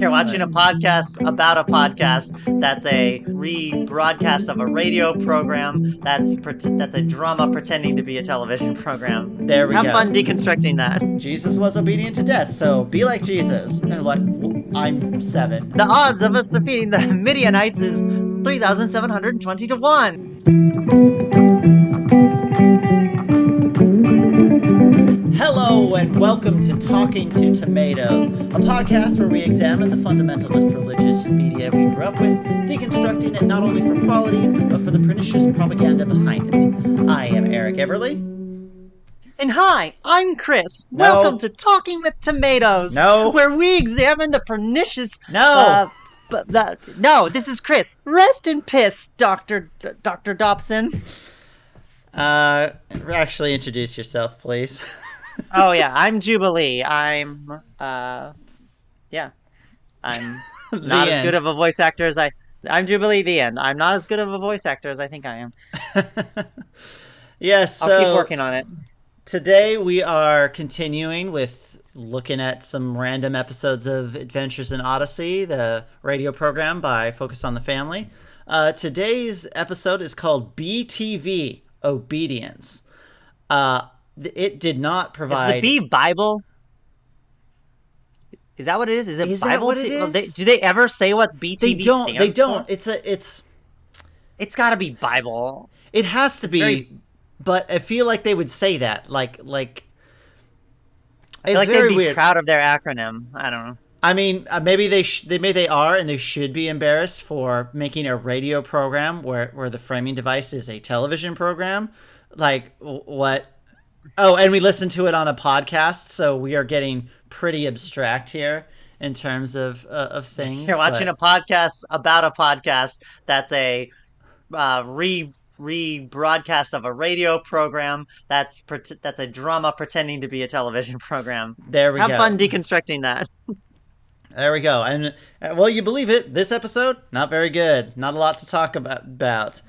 You're watching a podcast about a podcast that's a rebroadcast of a radio program that's a drama pretending to be a television program. There we Have go. fun deconstructing that. Jesus was obedient to death, so be like Jesus. And what? I'm 7. The odds of us defeating the Midianites is 3,720 to 1. Hello and welcome to Talking to Tomatoes, a podcast where we examine the fundamentalist religious media we grew up with, deconstructing it not only for quality, but for the pernicious propaganda behind it. I am Eric Everly. And hi, I'm Chris. No. Welcome to Talking with Tomatoes. No. Where we examine the pernicious... No. No, this is Chris. Rest in piss, Dr. Dobson. Actually introduce yourself, please. Oh yeah, I'm Jubilee. I'm not as good of a voice actor as I'm Jubilee, the end. I'm not as good of a voice actor as I think I am. Yes, I'll keep working on it. Today we are continuing with looking at some random episodes of Adventures in Odyssey, the radio program by Focus on the Family. Today's episode is called BTV, Obedience. It did not provide... Is the B Bible? Is that what it is? Is it is Bible? That what it is? Do they ever say what BTV stands for? They don't. It's got to be Bible. It has to be, but I feel like they would say that. Like it's like very they'd be weird. Proud of their acronym. I don't know. I mean, maybe they are, and they should be embarrassed for making a radio program where the framing device is a television program. Like what? Oh, and we listen to it on a podcast, so we are getting pretty abstract here in terms of things. You're watching a podcast about a podcast that's a rebroadcast of a radio program that's a drama pretending to be a television program. There we go. Have fun deconstructing that. There we go. And well, you believe it. This episode, not very good. Not a lot to talk about.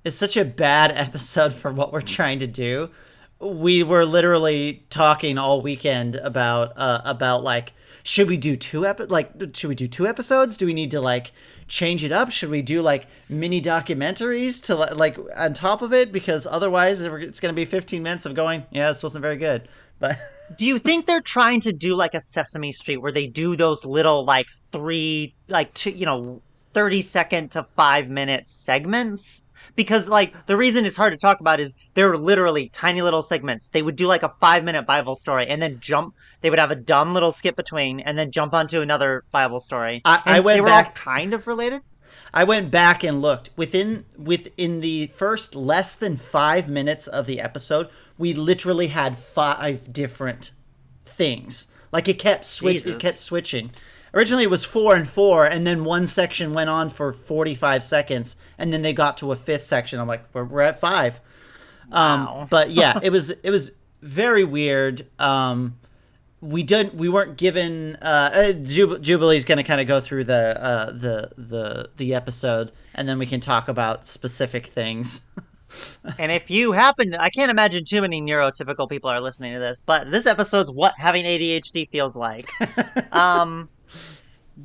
It's such a bad episode for what we're trying to do. We were literally talking all weekend about like, should we do two episodes? Do we need to like change it up? Should we do like mini documentaries to like on top of it? Because otherwise it's going to be 15 minutes of going, yeah, this wasn't very good. But do you think they're trying to do like a Sesame Street where they do those little 30-second to 5-minute segments? Because the reason it's hard to talk about is they're literally tiny little segments. They would do like a 5-minute Bible story and then they would have a dumb little skip between and then jump onto another Bible story. They were all kind of related. I went back and looked within the first less than 5 minutes of the episode. We literally had 5 different things. Like it kept switching. Originally it was 4 and 4, and then one section went on for 45 seconds, and then they got to a 5th section. I'm like, we're at 5. Wow. But yeah, it was very weird. We weren't given. Jubilee's going to kind of go through the episode, and then we can talk about specific things. And if you happen, I can't imagine too many neurotypical people are listening to this, but this episode's what having ADHD feels like.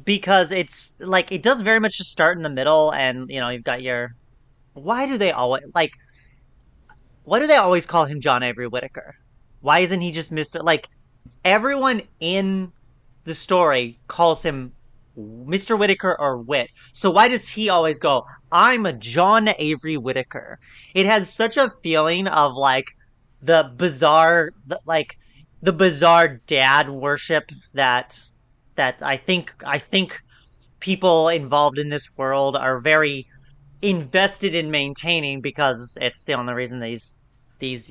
Because it's like it does very much just start in the middle, and you've got your. Why do they always call him John Avery Whitaker? Why isn't he just Mr. Everyone in the story calls him Mr. Whitaker or Whit. So why does he always go, I'm a John Avery Whitaker? It has such a feeling of the bizarre dad worship that I think people involved in this world are very invested in maintaining, because it's the only reason these AV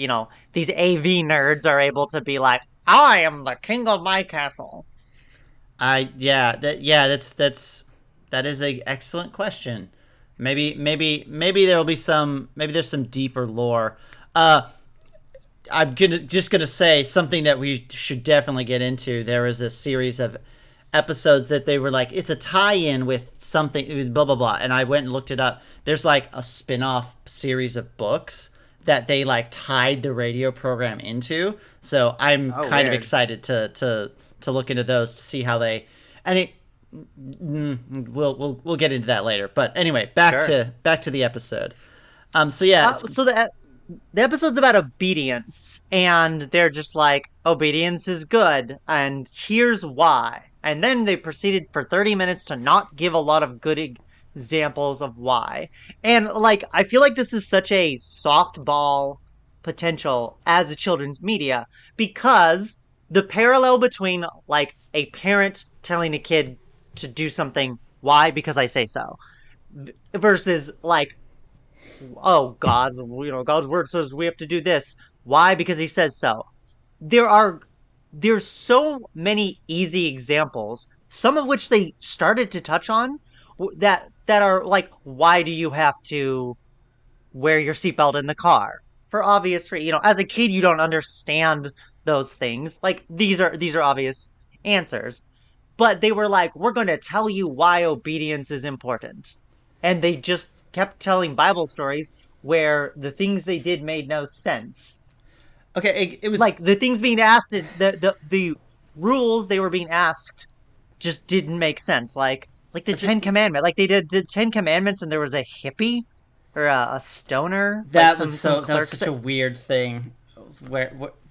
nerds are able to be like, I am the king of my castle. That is a excellent question. Maybe there's some deeper lore. I'm just gonna say something that we should definitely get into. There is a series of episodes that they were like, it's a tie-in with something, blah blah blah, and I went and looked it up. There's like a spin-off series of books that they like tied the radio program into. So I'm kind of excited to to look into those to see how they. And it, we'll get into that later. But anyway, Sure. back to the episode. So yeah, it's So the episode's about obedience, and they're just like, obedience is good, and here's why. And then they proceeded for 30 minutes to not give a lot of good examples of why. And like, I feel like this is such a softball potential as a children's media because the parallel between like a parent telling a kid to do something, why? Because I say so, versus like, oh, God's word says we have to do this. Why? Because he says so. There are there's so many easy examples, some of which they started to touch on, that are like, why do you have to wear your seatbelt in the car? For obvious reasons. As a kid you don't understand those things. Like these are obvious answers. But they were like, we're going to tell you why obedience is important. And they just kept telling Bible stories where the things they did made no sense. okay. It was Like the things being asked, the rules they were being asked just didn't make sense. Like the Ten Commandments, like they did Ten Commandments, and there was a hippie or a stoner, like some that was clerks. such a weird thing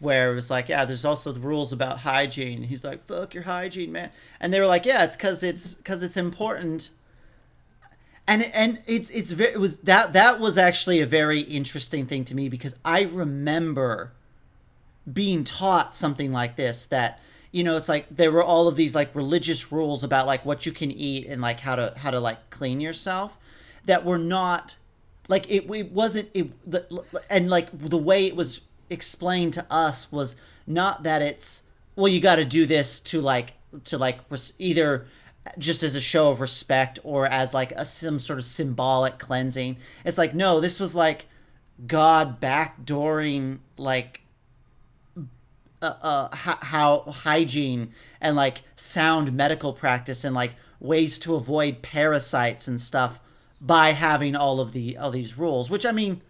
where it was like, yeah, there's also the rules about hygiene. He's like, fuck your hygiene, man. And they were like, yeah, it's because it's important. And it's very, it was that was actually a very interesting thing to me because I remember being taught something like this, that it's like there were all of these like religious rules about like what you can eat and like how to like clean yourself, that were not like it wasn't it and like the way it was explained to us was not that it's, well, you got to do this to either just as a show of respect or as like some sort of symbolic cleansing. It's like, no, this was like God backdooring like how hygiene and like sound medical practice and like ways to avoid parasites and stuff by having all these rules. Which, I mean,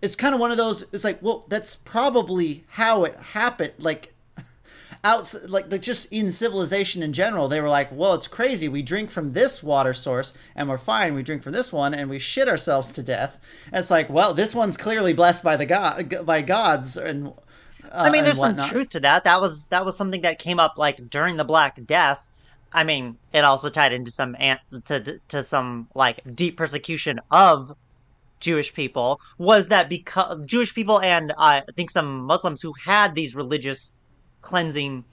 it's kind of one of those. It's like, well, that's probably how it happened. Like like just in civilization in general, they were like, well, it's crazy. We drink from this water source and we're fine. We drink from this one and we shit ourselves to death. And it's like, well, this one's clearly blessed by by gods I mean, and there's some whatnot. truth to that. That was something that came up like during the Black Death. I mean, it also tied into to some like deep persecution of Jewish people. Was that because Jewish people and I think some Muslims who had these religious cleansing,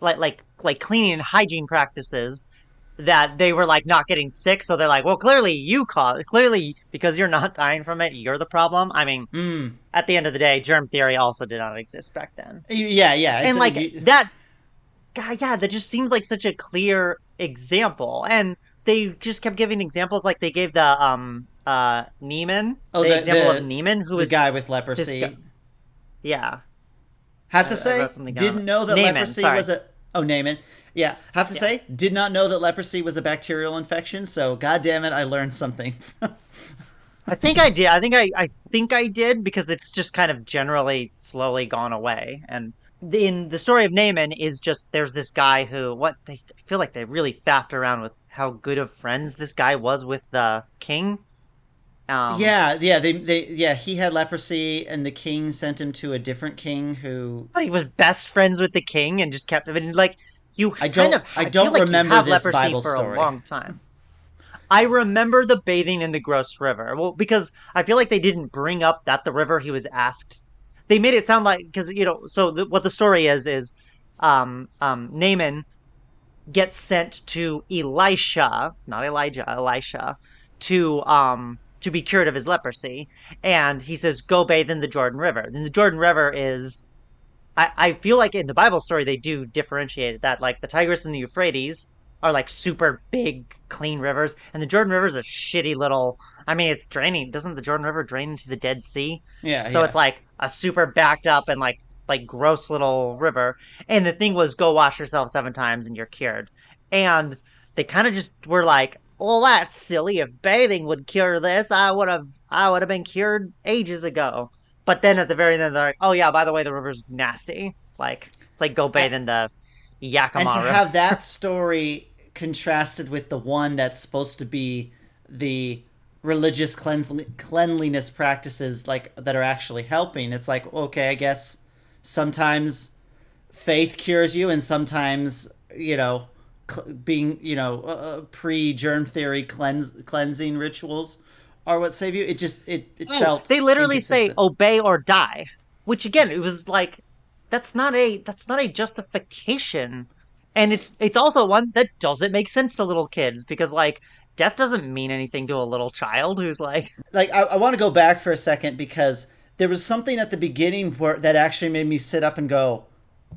like cleaning and hygiene practices, that they were like not getting sick, so they're like, well, clearly because you're not dying from it, you're the problem. I mean, Mm. at the end of the day, germ theory also did not exist back then. Yeah, yeah. And like that, God, yeah, that just seems like such a clear example. And they just kept giving examples, like they gave Neiman, oh, the example of Neiman, who the was guy with this guy. leprosy. Yeah, Have to I say, wrote something down. didn't know that Naaman, leprosy sorry. was a. Oh, Naaman. Yeah, have to Yeah. say, did not know that leprosy was a bacterial infection. So, god damn it, I learned something. I think I did. I think I did because it's just kind of generally slowly gone away. And in the story of Naaman is just there's this guy who what they I feel like they really faffed around with how good of friends this guy was with the king. Um, Yeah, yeah, yeah, he had leprosy, and the king sent him to a different king who but he was best friends with the king and just kept and like you kind of I feel don't like you remember have this leprosy Bible for a story. long time. I remember the bathing in the gross river. Well, because I feel like they didn't bring up that the river he was asked. They made it sound like because so what the story is Naaman gets sent to Elisha, not Elijah, Elisha, to be cured of his leprosy, and he says go bathe in the Jordan River. And the Jordan River is I feel like in the Bible story they do differentiate it, that like the Tigris and the Euphrates are like super big clean rivers, and the Jordan River is a shitty little. I mean, it's draining. Doesn't the Jordan River drain into the Dead Sea? Yeah, So yeah. it's like a super backed up and like gross little river. And the thing was, go wash yourself 7 times and you're cured. And they kind of just were like, well, that's silly. If bathing would cure this, I would have been cured ages ago. But then at the very end, they're like, "Oh yeah, by the way, the river's nasty. Like it's like go I, bathe in the And to Yakamaru. have that story contrasted with the one that's supposed to be the religious cleanliness practices like that are actually helping, it's like, okay, I guess sometimes faith cures you, and sometimes, being, pre germ theory cleansing rituals are what save you. It Oh, felt they literally say inconsistent. obey or die, which again, it was like that's not a justification. And it's also one that doesn't make sense to little kids because like death doesn't mean anything to a little child who's like, Like, I want to go back for a second because there was something at the beginning where that actually made me sit up and go,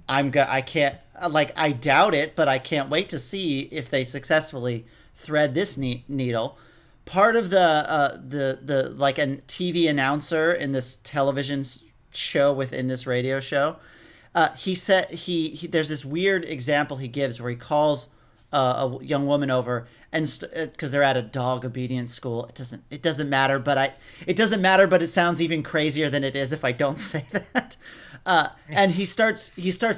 I can't, like, I doubt it, but I can't wait to see if they successfully thread this needle. Part of the like a TV announcer in this television show within this radio show, he said he there's this weird example he gives where he calls a young woman over, and because they're at a dog obedience school. It doesn't matter, it doesn't matter, but it sounds even crazier than it is if I don't say that. And he starts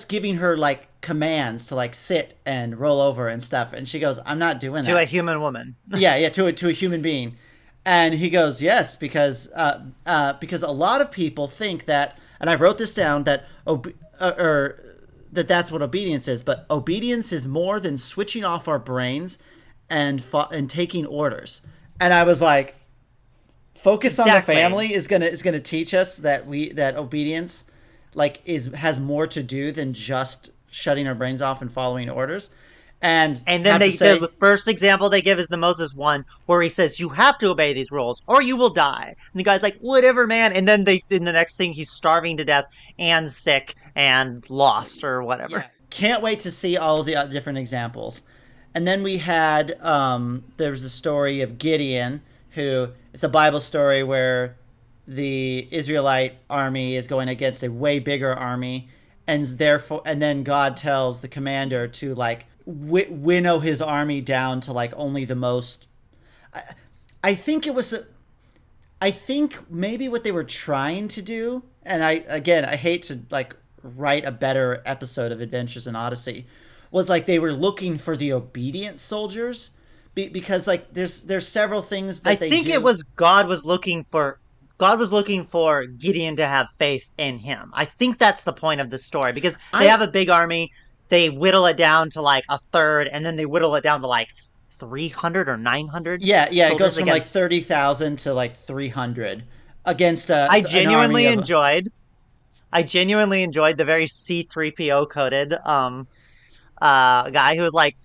giving her like commands to like sit and roll over and stuff, and she goes, "I'm not doing to a that." human woman. Yeah, to a human being, and he goes, "Yes, because a lot of people think that," and I wrote this down, that or that's what obedience is, but obedience is more than switching off our brains and taking orders. And I was like, focus on the Exactly. family is gonna teach us that obedience like is has more to do than just shutting our brains off and following orders. And And then have to the say, first example they give is the Moses one where he says you have to obey these rules or you will die. And the guy's like, "Whatever, man." And then they in the next thing he's starving to death and sick and lost or whatever. yeah, can't wait to see all the different examples. And then we had there was the story of Gideon, who it's a Bible story where the Israelite army is going against a way bigger army, and then God tells the commander to like winnow his army down to like only the most. I, I think it was. I think maybe what they were trying to do, and I hate to like write a better episode of Adventures in Odyssey, was like they were looking for the obedient soldiers, because like there's several things I that they think it do. was God was looking for Gideon to have faith in him. I think that's the point of the story because they I have a big army, they whittle it down to like a third, and then they whittle it down to like 300 or 900 Yeah, it goes soldiers from like against 30,000 to like 300 against I an army genuinely of. enjoyed I genuinely enjoyed the very C3PO coded guy who was like,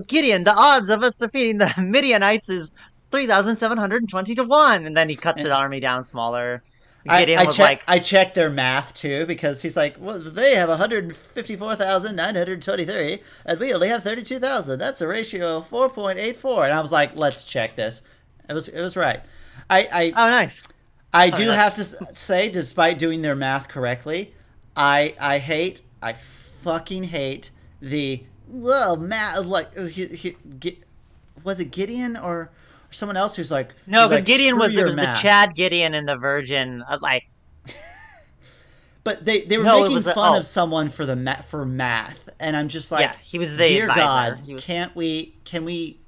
Gideon, the odds of us defeating the Midianites is 3,720 to 1. And then he cuts his army down smaller. Gideon was like, I checked their math too, because he's like, well, they have 154,923 and we only have 32,000. That's a ratio of 4.84. And I was like, let's check this. It was right. I oh, nice. I I mean, do have that's to say, despite doing their math correctly, I fucking hate the well math. Like, was it Gideon or someone else no, who's because like, Gideon screw was it your was the math. Chad Gideon and the Virgin. Like, But they were no, it making was fun oh of someone for for math, and I'm just yeah, like, he was the dear advisor. God, He was can we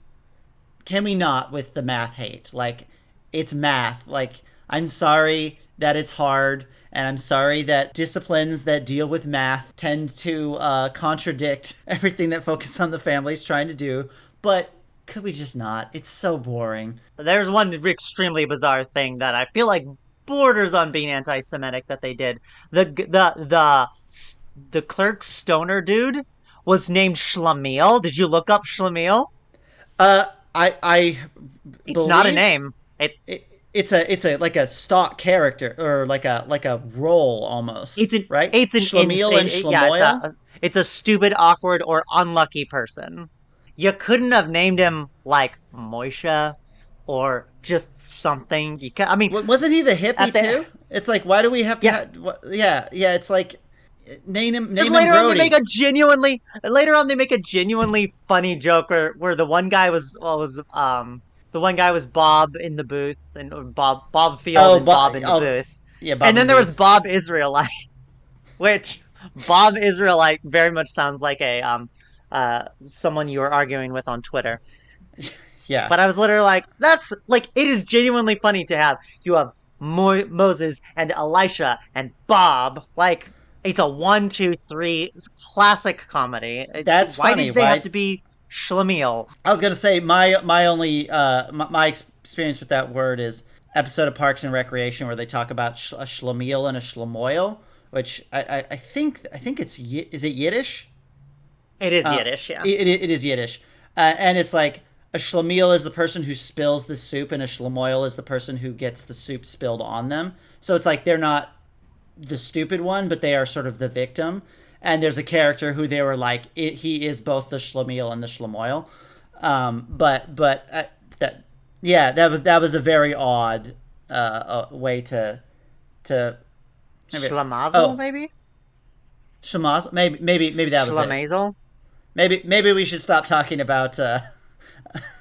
not with the math hate? Like, it's math. Like, I'm sorry that it's hard, and I'm sorry that disciplines that deal with math tend to contradict everything that Focus on the Family is trying to do. But could we just not? It's so boring. There's one extremely bizarre thing that I feel like borders on being anti-Semitic that they did. The clerk stoner dude was named Schlemiel. Did you look up Schlemiel? I It's not a believe name. It it's a like a stock character, or like a role almost, it's an right? it's an Schlemiel insane and yeah. Schlemoyle. It's a stupid, awkward, or unlucky person. You couldn't have named him like Moisha or just something. I mean, Wasn't he the hippie at the too? It's like, why do we have to yeah. have? Yeah, yeah. It's like, And name him Brody. later on they make a genuinely funny joke where the one guy was Bob in the booth and or Bob Field Oh, and Bob in the oh, booth. yeah, And Bob in then the there was booth. Bob Israelite, which Bob Israelite very much sounds like someone you were arguing with on Twitter. Yeah, But I was literally like, that's like, it is genuinely funny to have you have Moses and Elisha and Bob. Like, it's a one, two, three classic comedy. that's Why funny, did they have right? to be Schlemiel? I was gonna say my only my experience with that word is episode of Parks and Recreation where they talk about a schlemiel and a schlemoil, which I think it's is it Yiddish? It is Yiddish, yeah. It is Yiddish, and it's like a schlemiel is the person who spills the soup, and a schlemoil is the person who gets the soup spilled on them. So it's like they're not the stupid one, but they are sort of the victim. And there's a character who they were like, he is both the schlemiel and the schlemoil. But that yeah, that was a very odd way to maybe, Schlemazel, oh maybe? Shamaz maybe that was it. Schlemazel? Maybe we should stop talking about.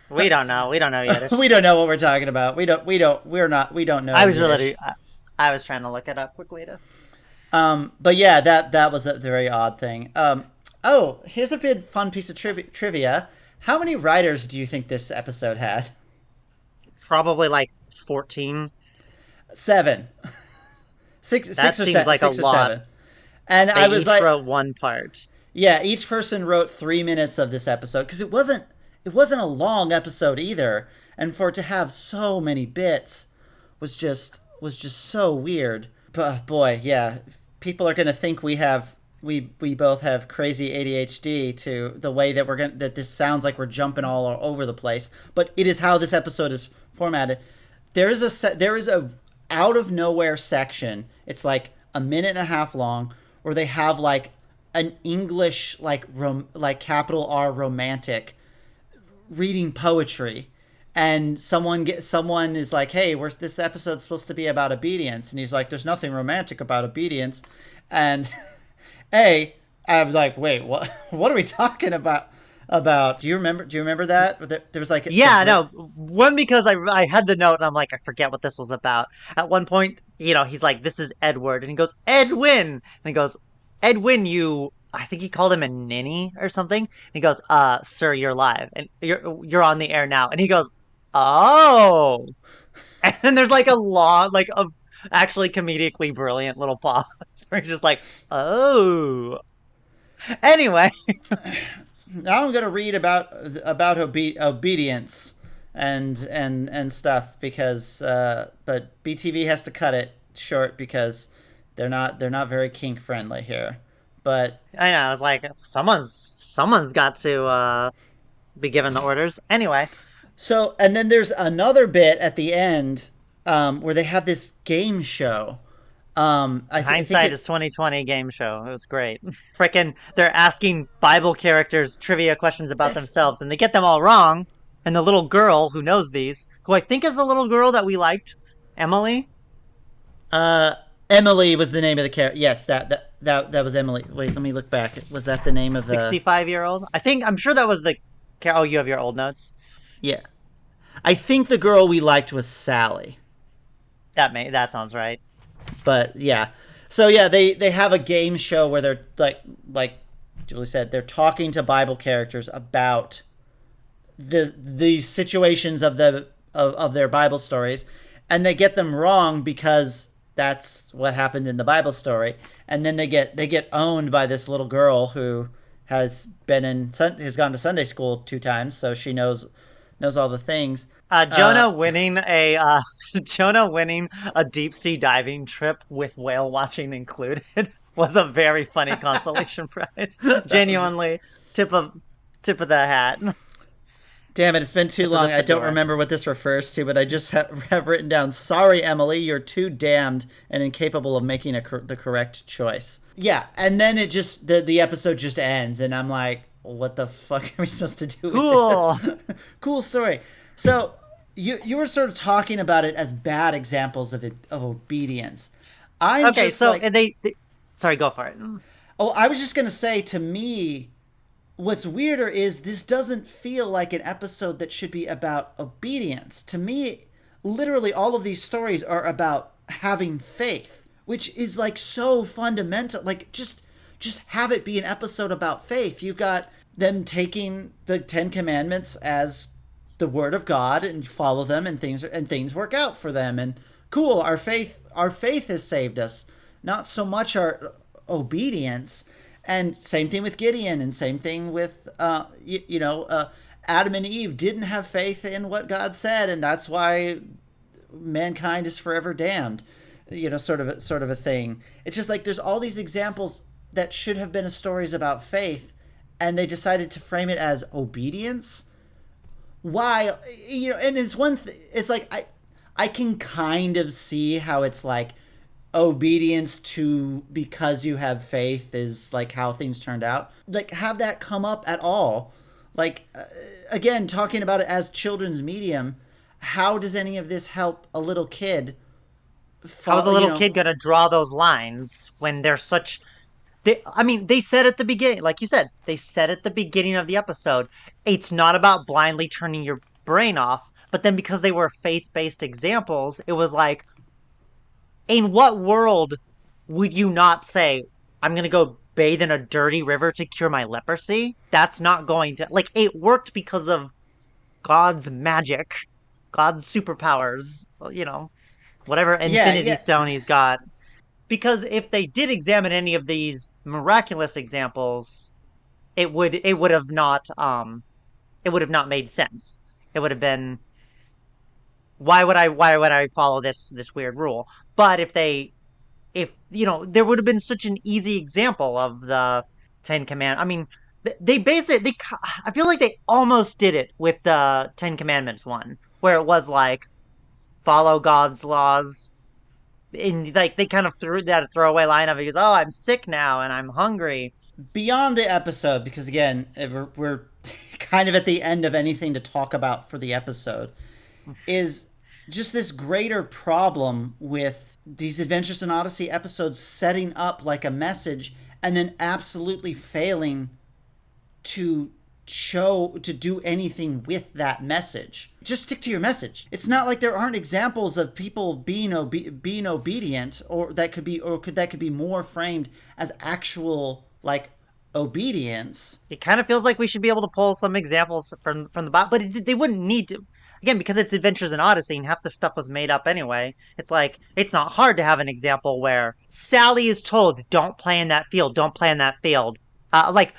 We don't know. We don't know We Yiddish. don't know what we're talking about. We don't know I was Yiddish. really, I was trying to look it up quickly to. But yeah, that was a very odd thing. Oh, here's a bit fun piece of trivia. How many writers do you think this episode had? Probably like 14. Seven, That seems like a six or lot. seven. And They I was each like, wrote one part. yeah, each person wrote 3 minutes of this episode because it wasn't a long episode either, and for it to have so many bits was just so weird. But boy, yeah, people are gonna think we both have crazy ADHD to the way that that this sounds like we're jumping all over the place. But it is how this episode is formatted. There is a out of nowhere section. It's like a minute and a half long where they have like an English like capital R romantic reading poetry, and someone is like, hey, this episode's supposed to be about obedience, and he's like, there's nothing romantic about obedience. And I'm like, wait, what are we talking about? Do you remember that there was like Yeah, no. One, because I had the note and I'm like, I forget what this was about. At one point, he's like, this is Edward. And he goes, Edwin. And he goes, Edwin, I think he called him a ninny or something. And he goes, sir, you're live. And you're on the air now. And he goes, oh. And then there's like a long, like a actually comedically brilliant little pause where he's just like, oh. Anyway, now I'm gonna read about obedience and stuff because but BTV has to cut it short because they're not very kink friendly here. But I know, I was like, someone's got to be given the orders. Anyway, so and then there's another bit at the end where they have this game show. I think hindsight is 2020 game show. It was great. Frickin' they're asking Bible characters trivia questions about that's themselves, and they get them all wrong. And the little girl who knows these, who I think is the little girl that we liked, Emily, uh Emily was the name of the character. Yes, that was Emily. Wait, let me look back. Was that the name of the? 65-year-old. I'm sure that was the. Oh, you have your old notes. Yeah, I think the girl we liked was Sally. That sounds right. But yeah, so yeah, they have a game show where they're like Julie said, they're talking to Bible characters about these situations of their Bible stories, and they get them wrong because that's what happened in the Bible story, and then they get owned by this little girl who has gone to Sunday school 2 times, so she knows all the things. Jonah winning a Jonah winning a deep sea diving trip with whale watching included was a very funny consolation prize. That was Genuinely, tip of the hat, Damn it, it's been too tip of the long. I don't fedora. remember what this refers to, but I just have written down, sorry, Emily, you're too damned and incapable of making the correct choice. Yeah, and then the episode just ends, and I'm like, what the fuck are we supposed to do Cool. with this? Cool story. So, you were sort of talking about it as bad examples of obedience. I'm Okay, just so like, sorry, go for it. oh, I was just going to say, to me, what's weirder is this doesn't feel like an episode that should be about obedience. To me, literally all of these stories are about having faith, which is like so fundamental. Like just have it be an episode about faith. You've got them taking the Ten Commandments as the word of God and follow them, and things work out for them. And cool, our faith has saved us, not so much our obedience. And same thing with Gideon, and same thing with Adam and Eve didn't have faith in what God said, and that's why mankind is forever damned. Sort of a thing. It's just like there's all these examples that should have been stories about faith, and they decided to frame it as obedience. Why? And it's it's like I can kind of see how it's like obedience to because you have faith is like how things turned out. Like have that come up at all? Like again, talking about it as children's medium, how does any of this help a little kid? How is a Fall, little kid gonna draw those lines when they're such I mean, they said at the beginning, like you said, they said at the beginning of the episode, it's not about blindly turning your brain off. But then because they were faith-based examples, it was like, in what world would you not say, I'm gonna go bathe in a dirty river to cure my leprosy? That's not going to, like, it worked because of God's magic, God's superpowers, whatever yeah, infinity yeah. stone he's got. Because if they did examine any of these miraculous examples, it would have not made sense. It would have been, why would I follow this weird rule? But if there would have been such an easy example of the Ten Commandments. I mean, they basically I feel like they almost did it with the Ten Commandments one, where it was like follow God's laws. And like they kind of threw that throwaway line of it, because oh, I'm sick now and I'm hungry. Beyond the episode, because again, we're kind of at the end of anything to talk about for the episode, is just this greater problem with these Adventures in Odyssey episodes setting up like a message and then absolutely failing to do anything with that message. Just stick to your message. It's not like there aren't examples of people being obedient, or that could be more framed as actual like obedience. It kind of feels like we should be able to pull some examples from the Bible, but they wouldn't need to. Again, because it's Adventures in Odyssey and half the stuff was made up anyway. It's like it's not hard to have an example where Sally is told, "Don't play in that field. Don't play in that field." Like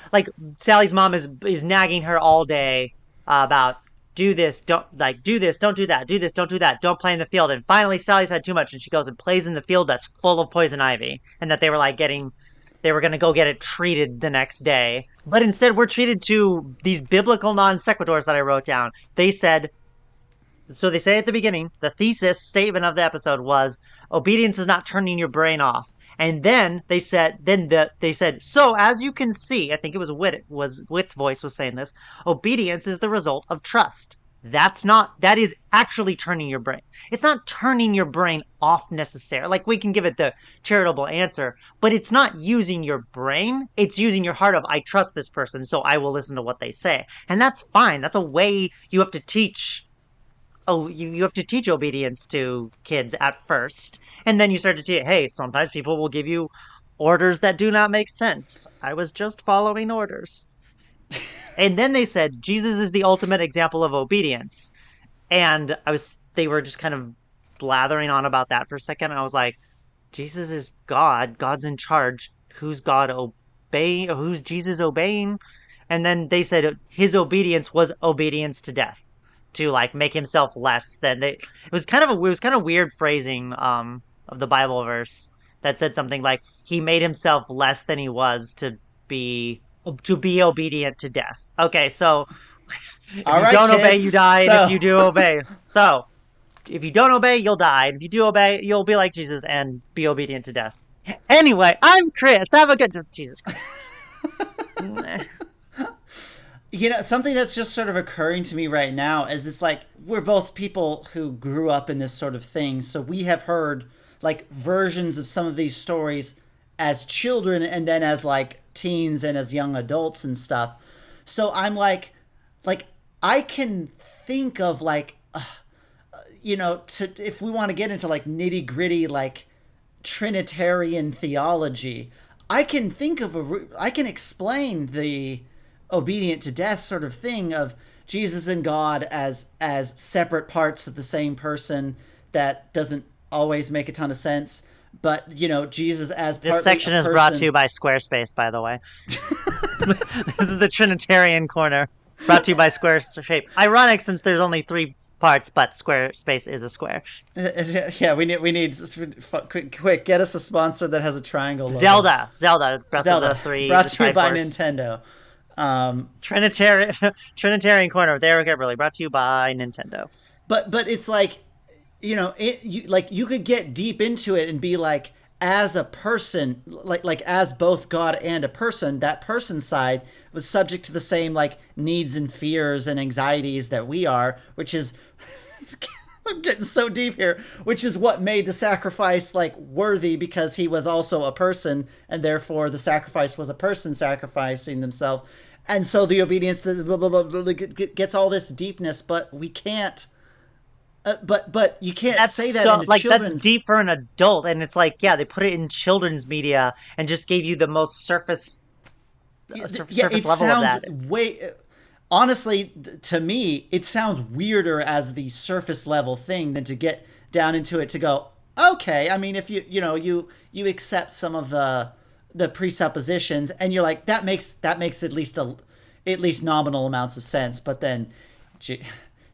Sally's mom is nagging her all day about do this, don't like do this, don't do that, do this, don't do that, don't play in the field. And finally, Sally's had too much, and she goes and plays in the field that's full of poison ivy, and that they were going to go get it treated the next day. But instead, we're treated to these biblical non sequiturs that I wrote down. They say at the beginning, the thesis statement of the episode was obedience is not turning your brain off. And then they said, so as you can see, I think it was Wit's voice was saying this, obedience is the result of trust. That is actually turning your brain. It's not turning your brain off necessarily. Like we can give it the charitable answer, but it's not using your brain. It's using your heart of, I trust this person, so I will listen to what they say. And that's fine. That's a way you have to teach. Oh, you have to teach obedience to kids at first. And then you start to teach, hey, sometimes people will give you orders that do not make sense. I was just following orders. And then they said Jesus is the ultimate example of obedience. And they were just kind of blathering on about that for a second. And I was like, Jesus is God. God's in charge. Who's God obeying? Who's Jesus obeying? And then they said his obedience was obedience to death, to like make himself less than they. It was kind of weird phrasing of the Bible verse that said something like he made himself less than he was be to be obedient to death. Okay, so if All you right, don't obey, you kids. die, and if So, you do obey, so if you don't obey, you'll die, and if you do obey, you'll be like Jesus and be obedient to death. Anyway, I'm Chris. Have a good Jesus Christ. something that's just sort of occurring to me right now is it's like we're both people who grew up in this sort of thing, so we have heard like versions of some of these stories as children and then as like teens and as young adults and stuff. So I'm like I can think of like if we want to get into like nitty gritty like Trinitarian theology, I can explain obedient to death sort of thing of Jesus and God as separate parts of the same person that doesn't always make a ton of sense. But Jesus as This partly a section is brought to person. you by Squarespace, by the way. This is the Trinitarian corner, brought to you by Square Shape. Ironic since there's only three parts, but Squarespace is a square. Yeah, we need quick get us a sponsor that has a triangle logo. Zelda, Breath of the Zelda, Three, brought the to you by Triforce. Nintendo. Trinitarian Trinitarian corner with Eric Everly, brought to you by Nintendo. But it's like, you could get deep into it and be like, as a person, like as both God and a person, that person side was subject to the same like needs and fears and anxieties that we are, which is I'm getting so deep here, which is what made the sacrifice like worthy, because he was also a person, and therefore the sacrifice was a person sacrificing themselves. And so the obedience blah, blah, blah, blah, gets all this deepness, but we can't. But you can't That's say that so in a like that's children's. deep for an adult, and it's like yeah, they put it in children's media and just gave you the most Yeah, surface it level of sounds that. way. Honestly, to me, it sounds weirder as the surface level thing than to get down into it to go. Okay, I mean, if you accept some of the presuppositions, and you're like, that makes at least nominal amounts of sense, but then.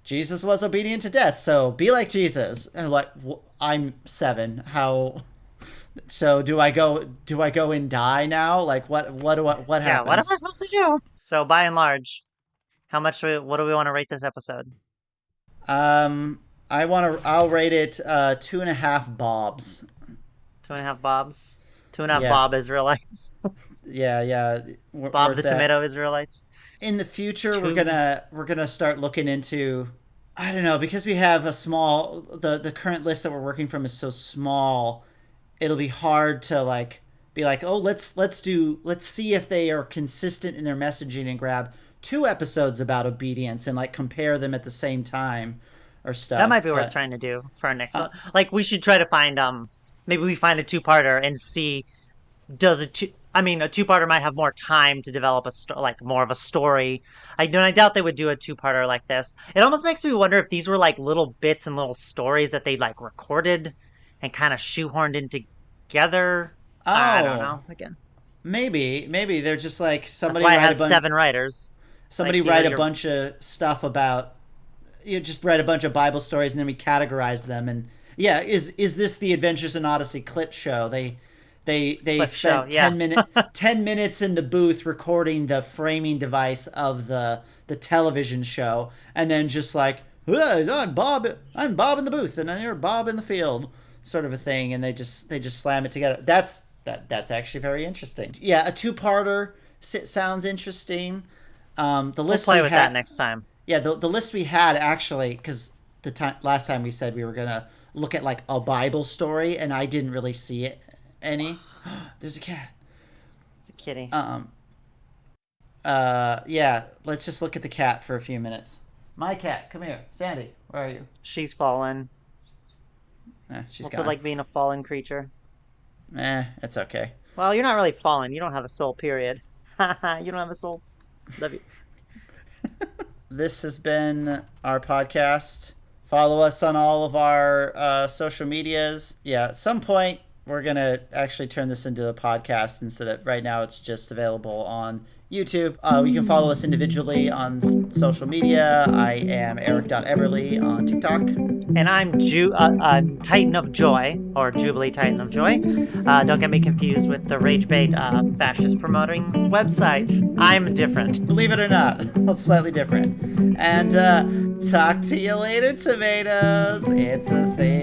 Jesus was obedient to death, so be like Jesus. And like, I'm 7. How? So do I go and die now? Like what Yeah, what am happens? I supposed to do? So by and large, what do we want to rate this episode? Um, I'll rate it 2.5 bobs. 2.5 bobs. 2.5 Yeah, Bob Israelites. yeah. Bob Worth the that. Tomato Israelites. In the future, we're Two. gonna we're gonna start looking into. I don't know, because we have a small the current list that we're working from is so small. It'll be hard to like be like, oh, let's see if they are consistent in their messaging and grab 2 episodes about obedience and like compare them at the same time or That might stuff. be worth But trying to do for our next uh, one. Like we should try to find maybe we find a two-parter and see does a two I mean a two-parter might have more time to develop like more of a story. I doubt they would do a two-parter like this. It almost makes me wonder if these were like little bits and little stories that they like recorded and kind of shoehorned in together. I don't oh, know. Again, maybe they're just like that's why it has seven writers. somebody Like these are write a your bunch of stuff about, just write a bunch of Bible stories and then we categorize them. And yeah, is this the Adventures in Odyssey clip show? They clip show. spent Yeah. 10 minutes in the booth recording the framing device of the television show, and then just like, "Hey, I'm Bob in the booth, and you're Bob in the field," sort of a thing, and they just slam it together. That's actually very interesting. Yeah, a two-parter sounds interesting. The We'll list play we with that had, next time. yeah, the list we had actually, because last time we said we were gonna look at like a Bible story, and I didn't really see it any. There's a cat. It's a kitty. Um. Yeah. Let's just look at the cat for a few minutes. My cat, come here, Sandy. Where are you? She's fallen. She's What's it gone. like being a fallen creature? It's okay. Well, you're not really fallen. You don't have a soul, period. You don't have a soul. Love you. This has been our podcast. Follow us on all of our social medias. Yeah, at some point we're gonna actually turn this into a podcast instead of right now. It's just available on YouTube. You can follow us individually on social media. I am Eric.Eberly on TikTok. And I'm Titan of Joy, or Jubilee Titan of Joy. Don't get me confused with the rage bait fascist promoting website. I'm different. Believe it or not, it's slightly different. And talk to you later, tomatoes. It's a thing.